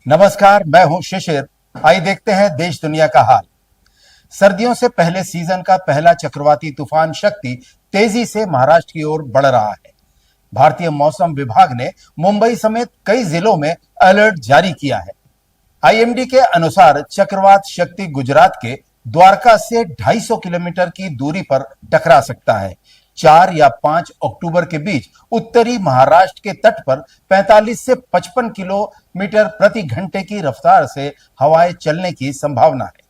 नमस्कार, मैं हूं शिशिर। आइए देखते हैं देश दुनिया का हाल। सर्दियों से पहले सीजन का पहला चक्रवाती तूफान शक्ति तेजी से महाराष्ट्र की ओर बढ़ रहा है। भारतीय मौसम विभाग ने मुंबई समेत कई जिलों में अलर्ट जारी किया है। आईएमडी के अनुसार चक्रवात शक्ति गुजरात के द्वारका से 250 किलोमीटर की दूरी पर टकरा सकता है। 4 या 5 अक्टूबर के बीच उत्तरी महाराष्ट्र के तट पर 45 से 55 किलोमीटर प्रति घंटे की रफ्तार से हवाएं चलने की संभावना है,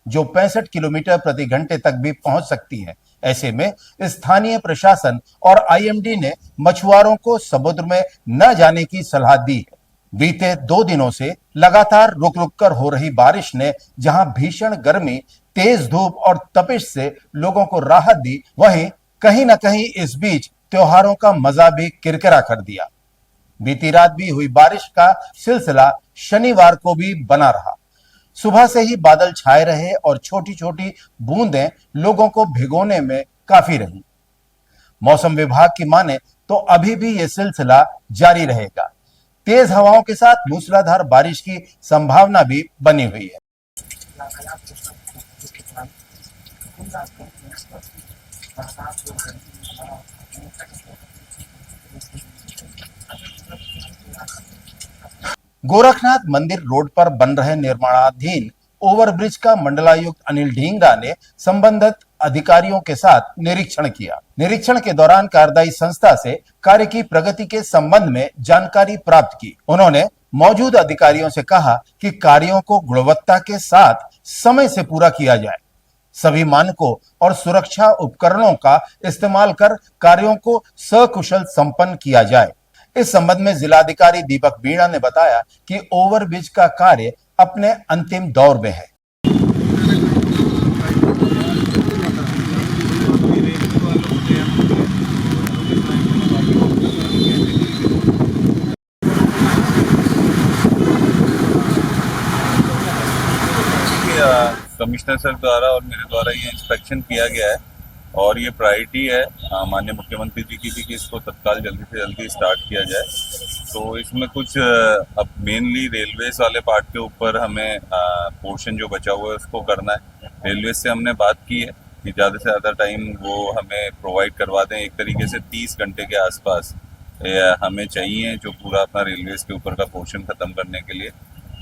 जो 65 किलोमीटर प्रति घंटे तक भी पहुंच सकती है। ऐसे में स्थानीय प्रशासन और आईएमडी ने मछुआरों को समुद्र में न जाने की सलाह दी है। बीते 2 दिनों से लगातार रुक रुक कर हो रही बारिश ने जहां भीषण गर्मी, तेज धूप और तपिश से लोगों को राहत दी, वहीं कहीं न कहीं इस बीच त्योहारों का मजा भी किरकिरा कर दिया। बीती रात भी हुई बारिश का सिलसिला शनिवार को भी बना रहा। सुबह से ही बादल छाए रहे और छोटी छोटी बूंदें लोगों को भिगोने में काफी रही। मौसम विभाग की माने तो अभी भी यह सिलसिला जारी रहेगा। तेज हवाओं के साथ मूसलाधार बारिश की संभावना भी बनी हुई है। गोरखनाथ मंदिर रोड पर बन रहे निर्माणाधीन ओवरब्रिज का मंडलायुक्त अनिल ढींगरा ने संबंधित अधिकारियों के साथ निरीक्षण किया। निरीक्षण के दौरान कार्यदायी संस्था से कार्य की प्रगति के संबंध में जानकारी प्राप्त की। उन्होंने मौजूद अधिकारियों से कहा कि कार्यों को गुणवत्ता के साथ समय से पूरा किया जाए। सभी मानकों और सुरक्षा उपकरणों का इस्तेमाल कर कार्यों को सकुशल संपन्न किया जाए। इस संबंध में जिलाधिकारी दीपक मीणा ने बताया कि ओवरब्रिज का कार्य अपने अंतिम दौर में है। कमिश्नर सर द्वारा और मेरे द्वारा ये इंस्पेक्शन किया गया है और ये प्रायोरिटी है माननीय मुख्यमंत्री जी की भी कि इसको तत्काल जल्दी से जल्दी स्टार्ट किया जाए। तो इसमें कुछ अब मेनली रेलवेज वाले पार्ट के ऊपर हमें पोर्शन जो बचा हुआ है उसको करना है। रेलवे से हमने बात की है कि ज़्यादा से ज़्यादा टाइम वो हमें प्रोवाइड करवा दें। एक तरीके से 30 घंटे के आसपास हमें चाहिए जो पूरा अपना रेलवेज के ऊपर का पोर्शन ख़त्म करने के लिए।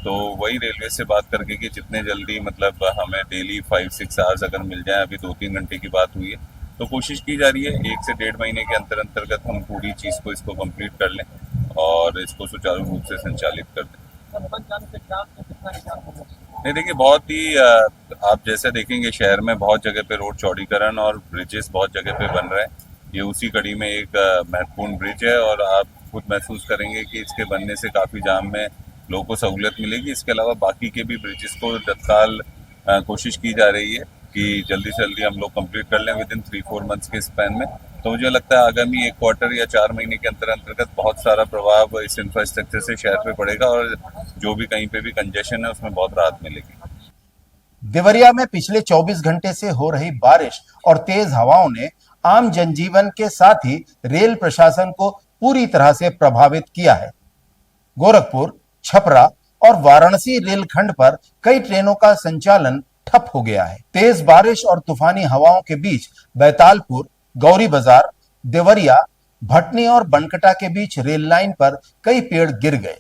तो वही रेलवे से बात करके कि जितने जल्दी मतलब हमें डेली 5-6 आवर्स अगर मिल जाए, अभी 2-3 घंटे की बात हुई है, तो कोशिश की जा रही है 1 से 1.5 महीने के अंतर्गत हम पूरी चीज़ को इसको कंप्लीट कर लें और इसको सुचारू रूप से संचालित कर दें। नहीं देखिए, बहुत ही आप जैसे देखेंगे शहर में बहुत जगह पे रोड चौड़ीकरण और ब्रिजेस बहुत जगह पे बन रहे हैं। ये उसी कड़ी में एक महत्वपूर्ण ब्रिज है और आप खुद महसूस करेंगे कि इसके बनने से काफ़ी जाम में लोगों को सहूलियत मिलेगी। इसके अलावा बाकी के भी ब्रिजेस को तत्काल कोशिश की जा रही है कि जल्दी से जल्दी हम लोग कंप्लीट कर लें विद इन 3-4 मंथ्स के स्पैन में। तो मुझे लगता है आगामी 1 क्वार्टर या 4 महीने के अंतर्गत बहुत सारा प्रभाव इस इंफ्रास्ट्रक्चर से शहर पे पड़ेगा और जो भी कहीं पे भी कंजेशन है उसमें बहुत राहत मिलेगी। देवरिया में पिछले 24 घंटे से हो रही बारिश और तेज हवाओं ने आम जनजीवन के साथ ही रेल प्रशासन को पूरी तरह से प्रभावित किया है। गोरखपुर, छपरा और वाराणसी रेलखंड पर कई ट्रेनों का संचालन ठप हो गया है। तेज बारिश और तूफानी हवाओं के बीच बैतालपुर, गौरी बाजार, देवरिया, भटनी और बनकटा के बीच रेल लाइन पर कई पेड़ गिर गए,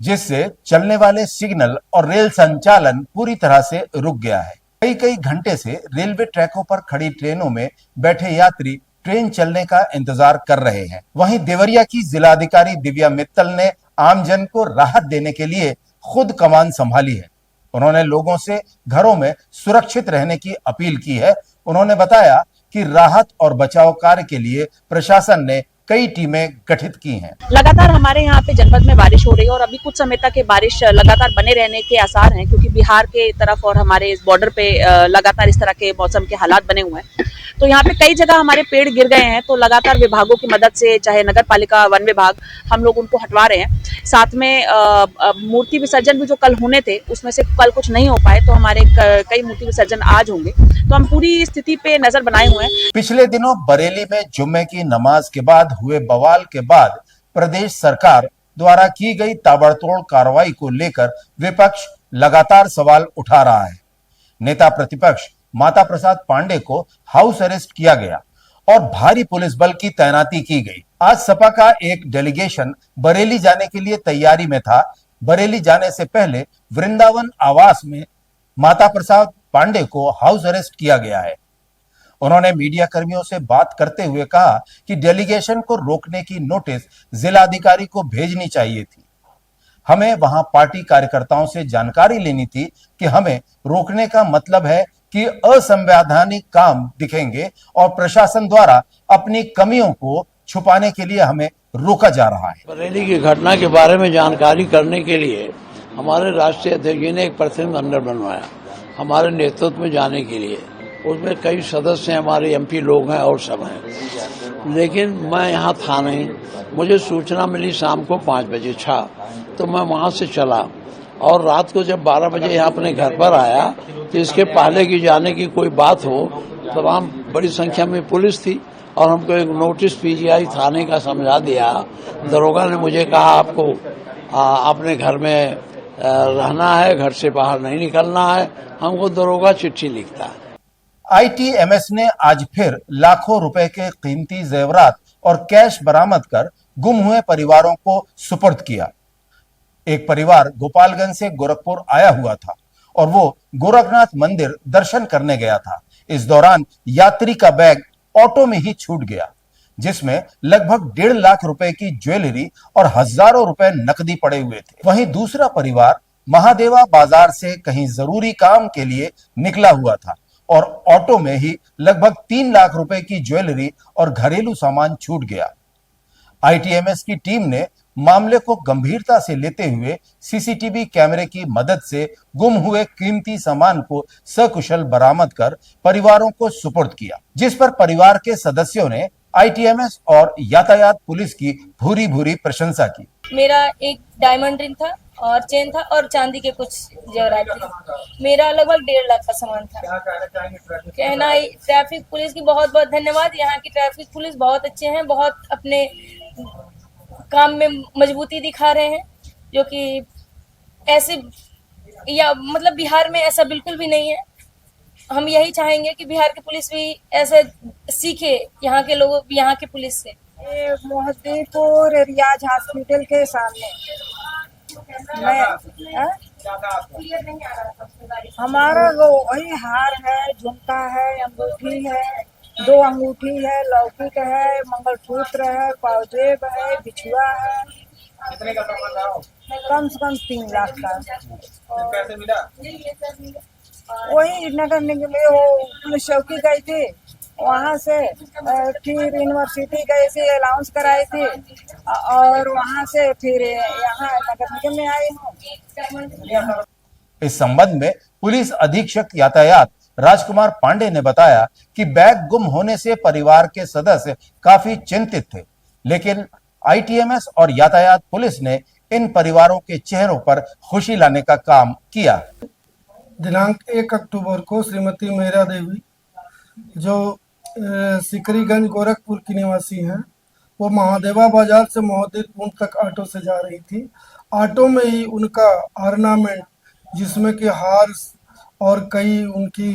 जिससे चलने वाले सिग्नल और रेल संचालन पूरी तरह से रुक गया है। कई घंटे से रेलवे ट्रैकों पर खड़ी ट्रेनों में बैठे यात्री ट्रेन चलने का इंतजार कर रहे हैं। वहीं देवरिया की जिलाधिकारी दिव्या मित्तल ने आमजन को राहत देने के लिए खुद कमान संभाली है। उन्होंने लोगों से घरों में सुरक्षित रहने की अपील की है। उन्होंने बताया कि राहत और बचाव कार्य के लिए प्रशासन ने कई टीमें गठित की हैं। लगातार हमारे यहाँ पे जनपद में बारिश हो रही है और अभी कुछ समय तक ये बारिश लगातार बने रहने के आसार हैं, क्योंकि बिहार के तरफ और हमारे इस बॉर्डर पे लगातार इस तरह के मौसम के हालात बने हुए हैं। तो यहाँ पे कई जगह हमारे पेड़ गिर गए हैं, तो लगातार विभागों की मदद से, चाहे नगर पालिका, वन विभाग, हम लोग उनको हटवा रहे हैं। साथ में मूर्ति विसर्जन भी जो कल होने थे उसमें से कल कुछ नहीं हो पाए, तो हमारे कई मूर्ति विसर्जन आज होंगे। तो हम पूरी स्थिति पे नजर बनाए हुए हैं। पिछले दिनों बरेली में जुम्मे की नमाज के बाद हुए बवाल के बाद प्रदेश सरकार द्वारा की गई ताबड़तोड़ कार्रवाई को लेकर विपक्ष लगातार सवाल उठा रहा है। नेता प्रतिपक्ष माता प्रसाद पांडे को हाउस अरेस्ट किया गया और भारी पुलिस बल की तैनाती की गई। आज सपा का एक डेलीगेशन बरेली जाने के लिए तैयारी में था। बरेली जाने से पहले वृंदावन आवास में माता प्रसाद पांडे को हाउस अरेस्ट किया गया है। उन्होंने मीडिया कर्मियों से बात करते हुए कहा कि डेलीगेशन को रोकने की नोटिस जिलाधिकारी को भेजनी चाहिए थी। हमें वहां पार्टी कार्यकर्ताओं से जानकारी लेनी थी कि हमें रोकने का मतलब है कि असंवैधानिक काम दिखेंगे और प्रशासन द्वारा अपनी कमियों को छुपाने के लिए हमें रोका जा रहा है। बरेली की घटना के बारे में जानकारी करने के लिए हमारे राष्ट्रीय अध्यक्ष जी ने एक प्रतिनिधिमंडल बनवाया हमारे नेतृत्व में जाने के लिए। उसमें कई सदस्य हमारे एमपी लोग हैं और सब हैं, लेकिन मैं यहाँ था नहीं। मुझे सूचना मिली शाम को 5 बजे तो मैं वहाँ से चला और रात को जब 12 बजे यहाँ अपने घर पर आया तो इसके पहले की जाने की कोई बात हो तमाम बड़ी संख्या में पुलिस थी और हमको एक नोटिस पीजीआई थाने का समझा दिया। दरोगा ने मुझे कहा आपको अपने घर में रहना है, घर से बाहर नहीं निकलना है। हमको दरोगा चिट्ठी लिखता है। आईटीएमएस ने आज फिर लाखों रुपए के कीमती जेवरात और कैश बरामद कर गुम हुए परिवारों को सुपुर्द किया। एक परिवार गोपालगंज से गोरखपुर आया हुआ था और वो गोरखनाथ मंदिर दर्शन करने गया था। इस दौरान यात्री का बैग ऑटो में ही छूट गया, जिसमें लगभग 1.5 लाख रुपए की ज्वेलरी और हजारों रुपए नकदी पड़े हुए थे। वहीं दूसरा परिवार महादेवा बाजार से कहीं जरूरी काम के लिए निकला हुआ था और ऑटो में ही लगभग 3 लाख रुपए की ज्वेलरी और घरेलू सामान छूट गया। आईटीएमएस की टीम ने मामले को गंभीरता से लेते हुए सीसीटीवी कैमरे की मदद से गुम हुए कीमती सामान को सकुशल बरामद कर परिवारों को सुपुर्द किया, जिस पर परिवार के सदस्यों ने आईटीएमएस और यातायात पुलिस की भूरी भूरी प्रशंसा की। मेरा एक डायमंड रिंग था और चेन था और चांदी के कुछ जेवरात थे। मेरा लगभग 1.5 लाख का सामान था। कहना ट्रैफिक पुलिस की बहुत बहुत धन्यवाद। यहाँ की ट्रैफिक पुलिस बहुत अच्छे हैं, बहुत अपने काम में मजबूती दिखा रहे हैं, जो कि ऐसे या मतलब बिहार में ऐसा बिल्कुल भी नहीं है। हम यही चाहेंगे कि बिहार की पुलिस भी ऐसे सीखे यहाँ के लोगों, यहाँ की पुलिस से। मोहद्दीपुर रियाज हॉस्पिटल के सामने हमारा वो वही हार है, झुमका है, अंगूठी है, 2 अंगूठी है, लौकिक है, मंगलसूत्र है, पावजेब है, बिछुआ है। कितने का सामान था? कम से कम 3 लाख का। कैसे मिला? वही नगर निगम वो पुलिस चौकी गई थी, वहाँ से फिर यूनिवर्सिटी गए थे, अलाउंस कराए थे और वहाँ से फिर यहाँ नगर निगम में आई हूँ। इस संबंध में पुलिस अधीक्षक यातायात राजकुमार पांडे ने बताया कि बैग गुम होने से परिवार के सदस्य काफी चिंतित थे, लेकिन आईटीएमएस और यातायात पुलिस ने इन परिवारों के चेहरों पर खुशी लाने का काम किया। दिनांक 1 अक्टूबर को श्रीमती मेरा देवी जो सिकरीगंज गोरखपुर की निवासी हैं, वो महादेवा बाजार से मोहद्दीपुर तक ऑटो से जा रही थी। ऑटो में ही उनका ऑर्नामेंट जिसमें कि हार और कई उनकी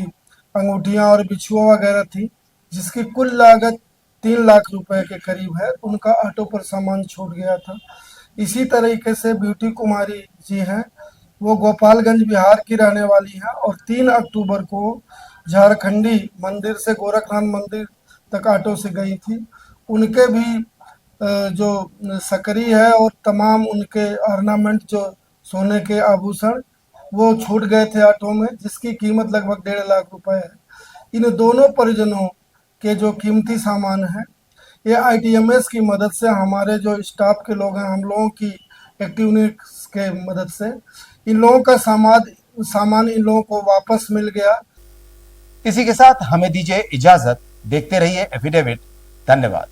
अंगूठियां और बिछुआ वगैरह थी, जिसकी कुल लागत 3 लाख रुपए के करीब है, उनका ऑटो पर सामान छूट गया था। इसी तरीके से ब्यूटी कुमारी जी हैं, वो गोपालगंज बिहार की रहने वाली हैं और 3 अक्टूबर को झारखंडी मंदिर से गोरखनाथ मंदिर तक ऑटो से गई थी। उनके भी जो सकरी है और तमाम उनके ऑर्नामेंट जो सोने के आभूषण वो छूट गए थे ऑटो में, जिसकी कीमत लगभग 1.5 लाख रुपए है। इन दोनों परिजनों के जो कीमती सामान है, ये आईटीएमएस की मदद से, हमारे जो स्टाफ के लोग हैं, हम लोगों की एक्टिविटीज के मदद से इन लोगों का सामान इन लोगों को वापस मिल गया। इसी के साथ हमें दीजिए इजाजत। देखते रहिए एफिडेविट। धन्यवाद।